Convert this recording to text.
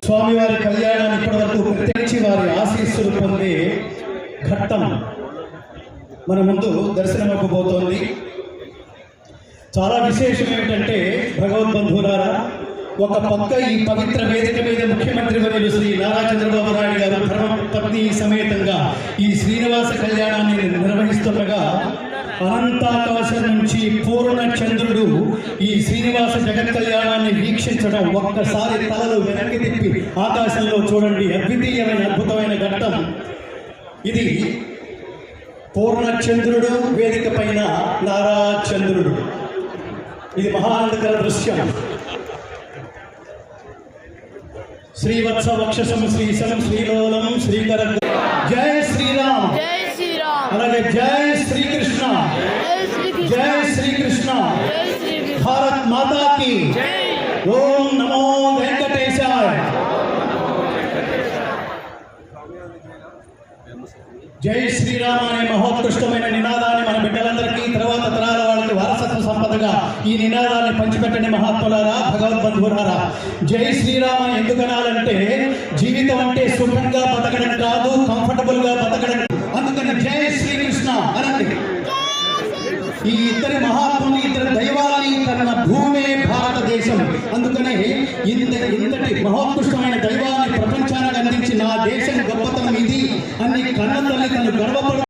స్వామివారి కళ్యాణాన్ని ఇప్పటివరకు ప్రత్యేకించి వారి ఆశీస్సులు పొందే ఘట్టం మన ముందు దర్శనమవ్వబోతోంది. చాలా విశేషం ఏమిటంటే భగవద్బంధువులారా, ఒక పక్క ఈ పవిత్ర వేదిక మీద ముఖ్యమంత్రి వర్యులు శ్రీ నారా చంద్రబాబు నాయుడు గారు ధర్మపత్ని సమేతంగా ఈ శ్రీనివాస కళ్యాణాన్ని నిర్వహిస్తుండగా, అనంతాకాశం నుంచి పూర్ణ చంద్రుడు ఈ శ్రీనివాస జగత్ కళ్యాణాన్ని వీక్షించడం, ఒక్కసారి తలలు వెనక్కి తిప్పి ఆకాశంలో చూడండి. అద్వితీయమైన అద్భుతమైన ఘట్టం ఇది. పూర్ణ చంద్రుడు, వేదిక పైన నారా చంద్రుడు. ఇది మహానందకర దృశ్యం. శ్రీవత్స వక్షసం శ్రీశం శ్రీలోలం శ్రీకర. జై శ్రీరామ్, అలాగే జై శ్రీకృష్ణ, జై శ్రీకృష్ణ. భారత్ మాతా కీ. ఓం నమో వెంకటేశాయ. జై శ్రీరామ్ అనే మహోత్కృష్టమైన నినాదాన్ని మన బిడ్డలందరికీ, తర్వాత తరాల వాళ్ళకి వారసత్వ సంపదగా ఈ నినాదాన్ని పంచిపెట్టండి మహాత్ములారా, భగవద్బంధువులారా. జై శ్రీరామ్ అని ఎందుకనాలంటే, జీవితం అంటే సుఖంగా బతకడం కాదు, కంఫర్టబుల్ గా బతకడం. అందుకని జై శ్రీకృష్ణ అనండి. ఈ ఇద్దరి మహాత్ముని, ఇద్దరు దైవాలని తన భూమే భారతదేశం. అందుకనే ఇంతటి మహోత్కృష్టమైన దైవాన్ని ప్రపంచానికి అందించి నా దేశం గొప్పతనం ఇది అని కన్న తల్లి తను గర్వపడు